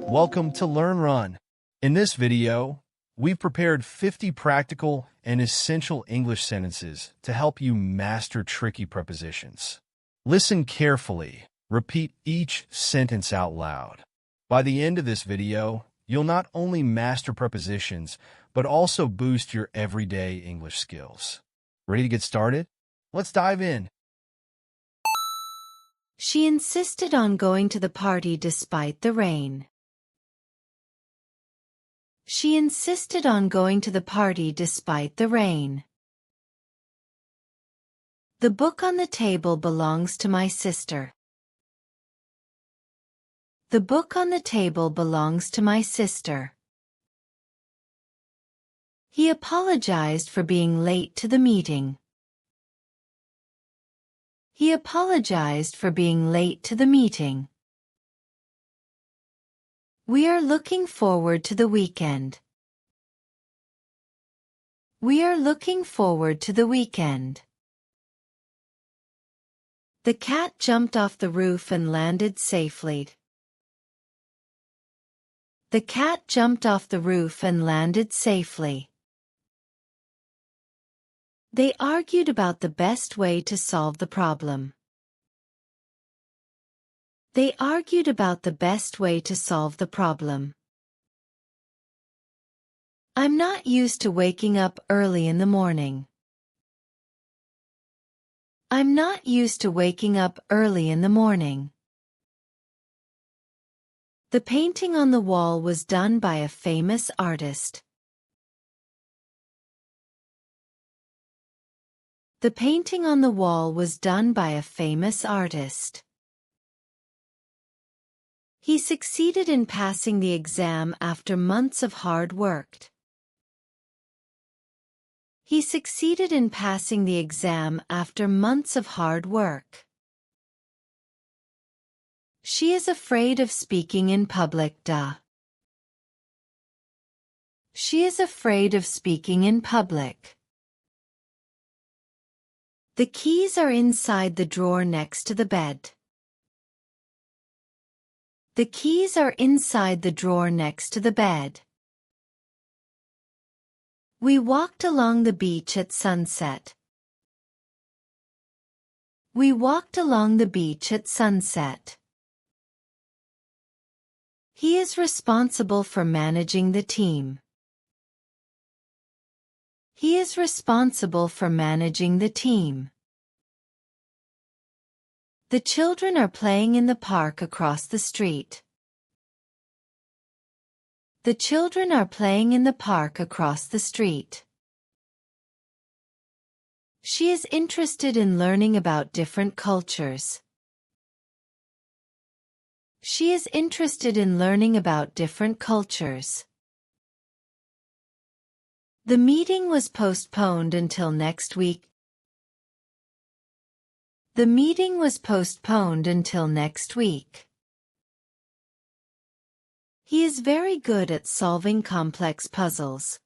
Welcome to Learnrun. In this video, we've prepared 50 practical and essential English sentences to help you master tricky prepositions. Listen carefully. Repeat each sentence out loud. By the end of this video, you'll not only master prepositions, but also boost your everyday English skills. Ready to get started? Let's dive in. She insisted on going to the party despite the rain. She insisted on going to the party despite the rain. The book on the table belongs to my sister. The book on the table belongs to my sister. He apologized for being late to the meeting. He apologized for being late to the meeting. We are looking forward to the weekend. We are looking forward to the weekend. The cat jumped off the roof and landed safely. The cat jumped off the roof and landed safely. They argued about the best way to solve the problem. They argued about the best way to solve the problem. I'm not used to waking up early in the morning. I'm not used to waking up early in the morning. The painting on the wall was done by a famous artist. The painting on the wall was done by a famous artist. He succeeded in passing the exam after months of hard work. He succeeded in passing the exam after months of hard work. She is afraid of speaking in public. She is afraid of speaking in public. The keys are inside the drawer next to the bed. The keys are inside the drawer next to the bed. We walked along the beach at sunset. We walked along the beach at sunset. He is responsible for managing the team. He is responsible for managing the team. The children are playing in the park across the street. The children are playing in the park across the street. She is interested in learning about different cultures. She is interested in learning about different cultures. The meeting was postponed until next week. The meeting was postponed until next week. He is very good at solving complex puzzles.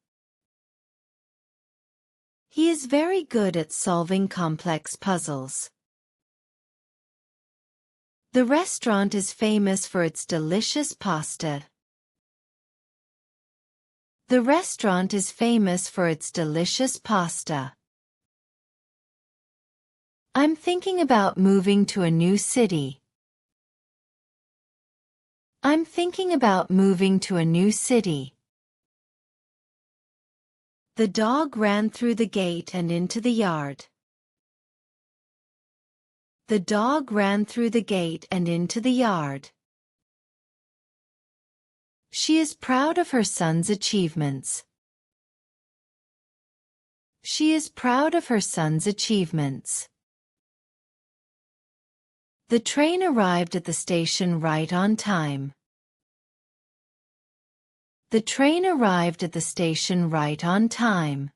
He is very good at solving complex puzzles. The restaurant is famous for its delicious pasta. The restaurant is famous for its delicious pasta. I'm thinking about moving to a new city. I'm thinking about moving to a new city. The dog ran through the gate and into the yard. The dog ran through the gate and into the yard. She is proud of her son's achievements. She is proud of her son's achievements. The train arrived at the station right on time. The train arrived at the station right on time.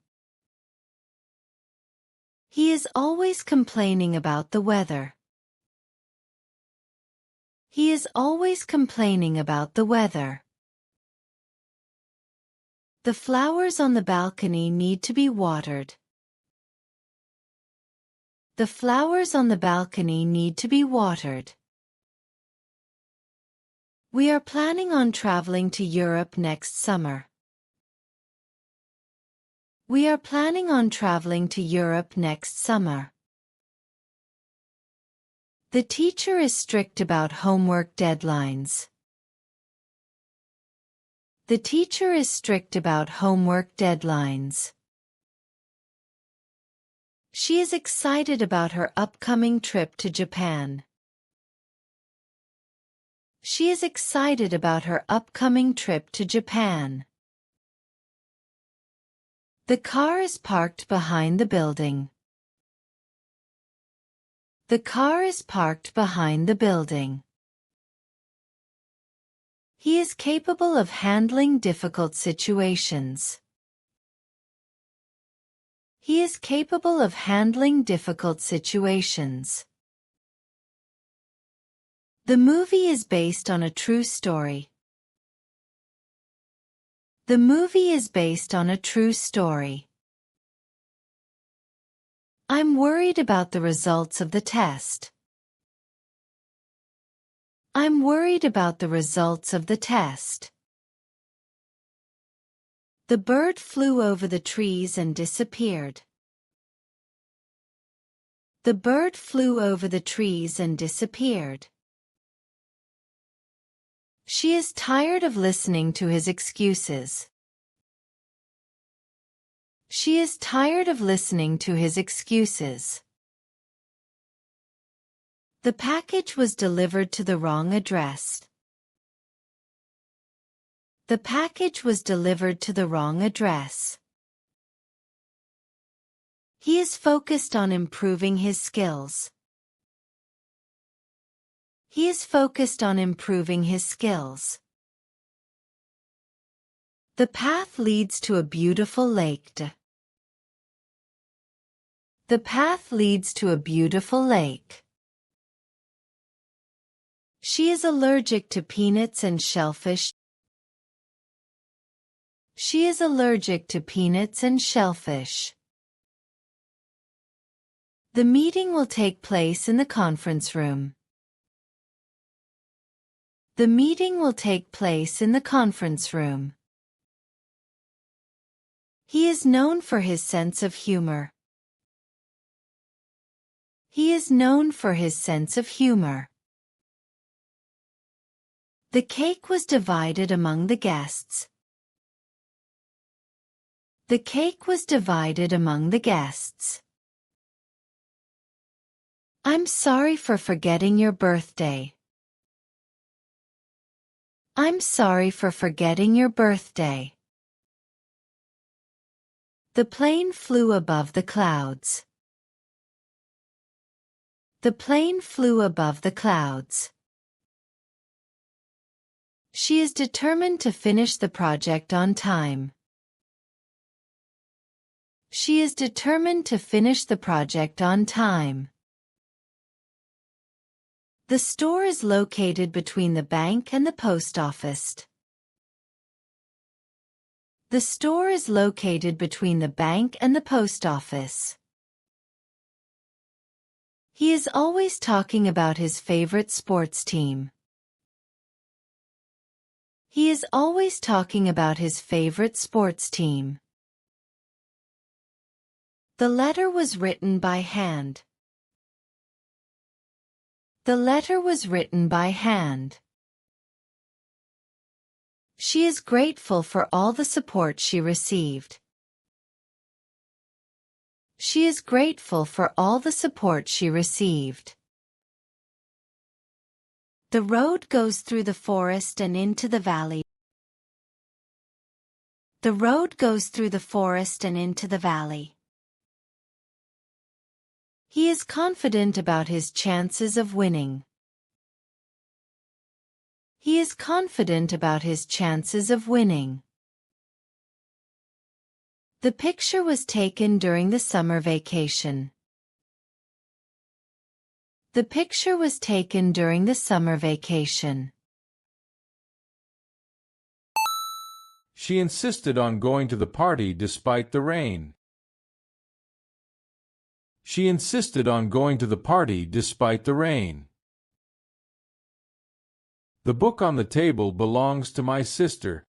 He is always complaining about the weather. He is always complaining about the weather. The flowers on the balcony need to be watered. The flowers on the balcony need to be watered. We are planning on traveling to Europe next summer. We are planning on traveling to Europe next summer. The teacher is strict about homework deadlines. The teacher is strict about homework deadlines. She is excited about her upcoming trip to Japan. She is excited about her upcoming trip to Japan. The car is parked behind the building. The car is parked behind the building. He is capable of handling difficult situations. He is capable of handling difficult situations. The movie is based on a true story. The movie is based on a true story. I'm worried about the results of the test. I'm worried about the results of the test. The bird flew over the trees and disappeared. The bird flew over the trees and disappeared. She is tired of listening to his excuses. She is tired of listening to his excuses. The package was delivered to the wrong address. The package was delivered to the wrong address. He is focused on improving his skills. He is focused on improving his skills. The path leads to a beautiful lake. The path leads to a beautiful lake. She is allergic to peanuts and shellfish. She is allergic to peanuts and shellfish. The meeting will take place in the conference room. The meeting will take place in the conference room. He is known for his sense of humor. He is known for his sense of humor. The cake was divided among the guests. The cake was divided among the guests. I'm sorry for forgetting your birthday. I'm sorry for forgetting your birthday. The plane flew above the clouds. The plane flew above the clouds. She is determined to finish the project on time. She is determined to finish the project on time. The store is located between the bank and the post office. The store is located between the bank and the post office. He is always talking about his favorite sports team. He is always talking about his favorite sports team. The letter was written by hand. The letter was written by hand. She is grateful for all the support she received. She is grateful for all the support she received. The road goes through the forest and into the valley. The road goes through the forest and into the valley. He is confident about his chances of winning. He is confident about his chances of winning. The picture was taken during the summer vacation. The picture was taken during the summer vacation. She insisted on going to the party despite the rain. She insisted on going to the party despite the rain. The book on the table belongs to my sister.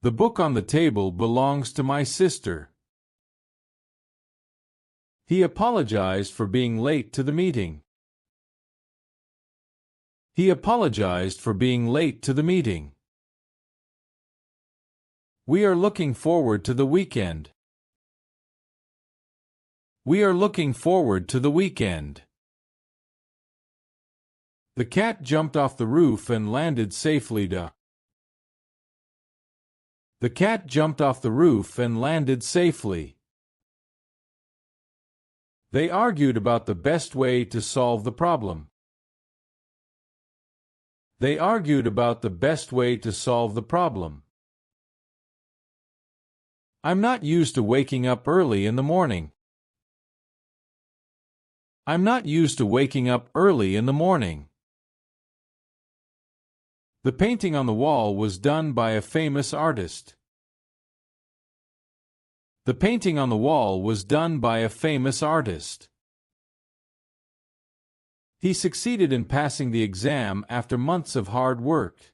The book on the table belongs to my sister. He apologized for being late to the meeting. He apologized for being late to the meeting. We are looking forward to the weekend. We are looking forward to the weekend. The cat jumped off the roof and landed safely. The cat jumped off the roof and landed safely. They argued about the best way to solve the problem. They argued about the best way to solve the problem. I'm not used to waking up early in the morning. I'm not used to waking up early in the morning. The painting on the wall was done by a famous artist. The painting on the wall was done by a famous artist. He succeeded in passing the exam after months of hard work.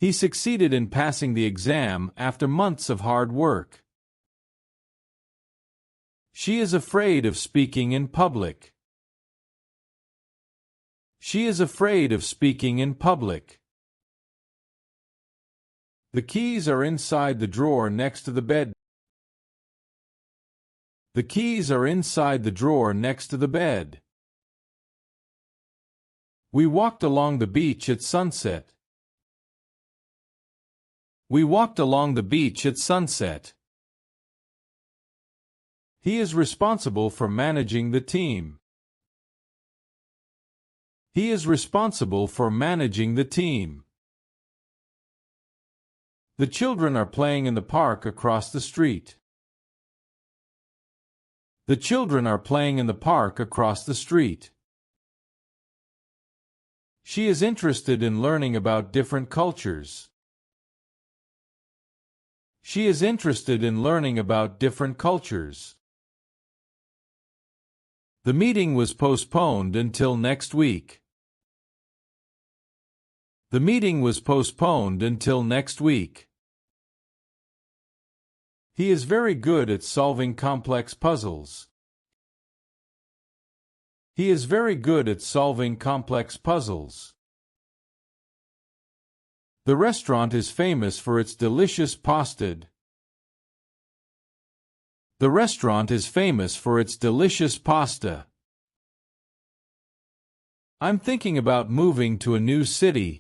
He succeeded in passing the exam after months of hard work. She is afraid of speaking in public. She is afraid of speaking in public. The keys are inside the drawer next to the bed. The keys are inside the drawer next to the bed. We walked along the beach at sunset. We walked along the beach at sunset. He is responsible for managing the team. He is responsible for managing the team. The children are playing in the park across the street. The children are playing in the park across the street. She is interested in learning about different cultures. She is interested in learning about different cultures. The meeting was postponed until next week. The meeting was postponed until next week. He is very good at solving complex puzzles. He is very good at solving complex puzzles. The restaurant is famous for its delicious pasta. The restaurant is famous for its delicious pasta. I'm thinking about moving to a new city.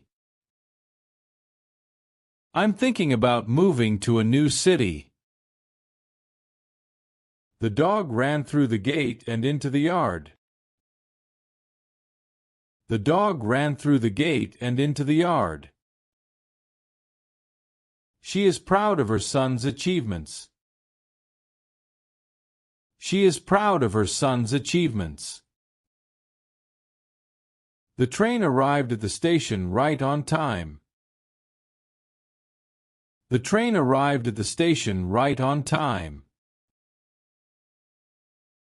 I'm thinking about moving to a new city. The dog ran through the gate and into the yard. The dog ran through the gate and into the yard. She is proud of her son's achievements. She is proud of her son's achievements. The train arrived at the station right on time. The train arrived at the station right on time.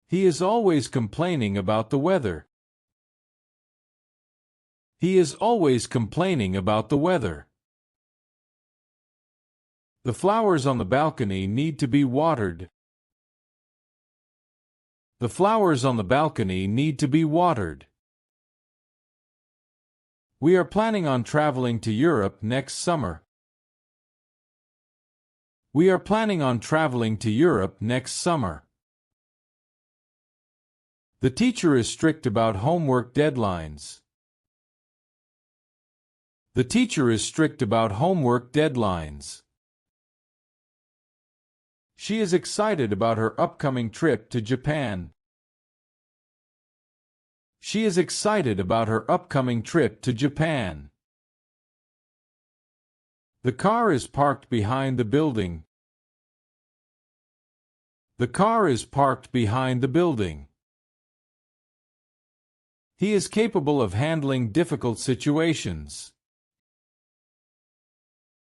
He is always complaining about the weather. He is always complaining about the weather. The flowers on the balcony need to be watered. The flowers on the balcony need to be watered. We are planning on traveling to Europe next summer. We are planning on traveling to Europe next summer. The teacher is strict about homework deadlines. The teacher is strict about homework deadlines. She is excited about her upcoming trip to Japan. She is excited about her upcoming trip to Japan. The car is parked behind the building. The car is parked behind the building. He is capable of handling difficult situations.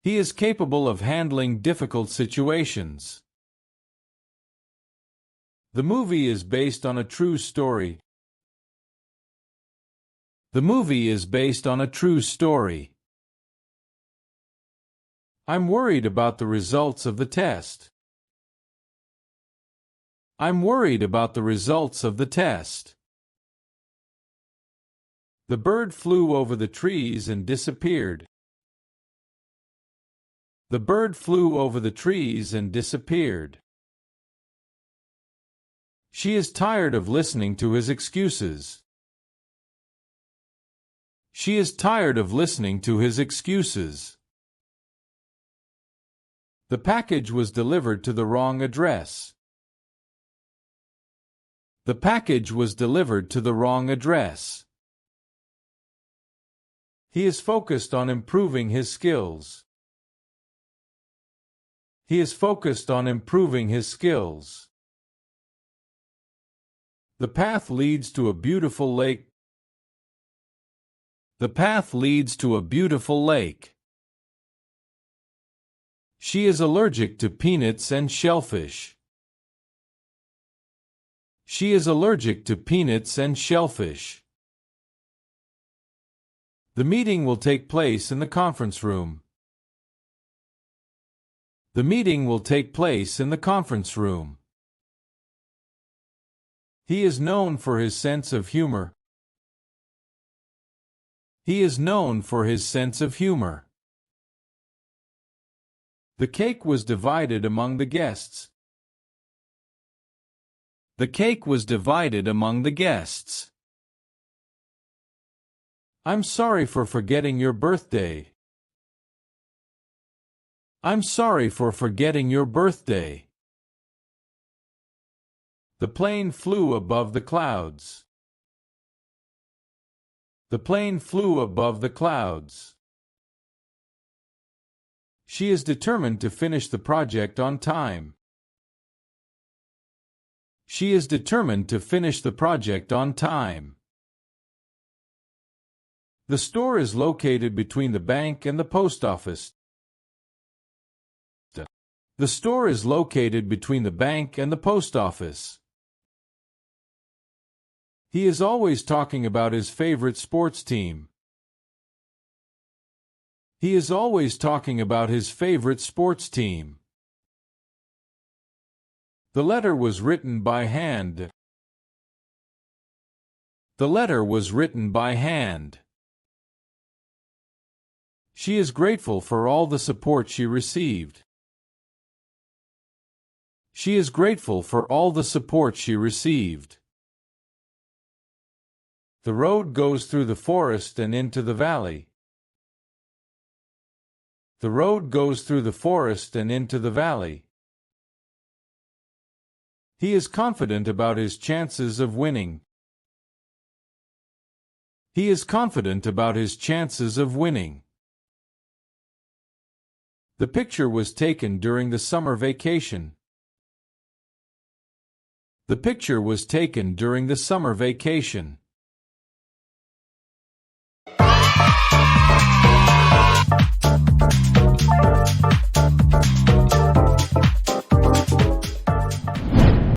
He is capable of handling difficult situations. The movie is based on a true story. The movie is based on a true story. I'm worried about the results of the test. I'm worried about the results of the test. The bird flew over the trees and disappeared. The bird flew over the trees and disappeared. She is tired of listening to his excuses. She is tired of listening to his excuses. The package was delivered to the wrong address. The package was delivered to the wrong address. He is focused on improving his skills. He is focused on improving his skills. The path leads to a beautiful lake. The path leads to a beautiful lake. She is allergic to peanuts and shellfish. She is allergic to peanuts and shellfish. The meeting will take place in the conference room. The meeting will take place in the conference room. He is known for his sense of humor. He is known for his sense of humor. The cake was divided among the guests. The cake was divided among the guests. I'm sorry for forgetting your birthday. I'm sorry for forgetting your birthday. The plane flew above the clouds. The plane flew above the clouds. She is determined to finish the project on time. She is determined to finish the project on time. The store is located between the bank and the post office. The store is located between the bank and the post office. He is always talking about his favorite sports team. He is always talking about his favorite sports team. The letter was written by hand. The letter was written by hand. She is grateful for all the support she received. She is grateful for all the support she received. The road goes through the forest and into the valley. The road goes through the forest and into the valley. He is confident about his chances of winning. He is confident about his chances of winning. The picture was taken during the summer vacation. The picture was taken during the summer vacation.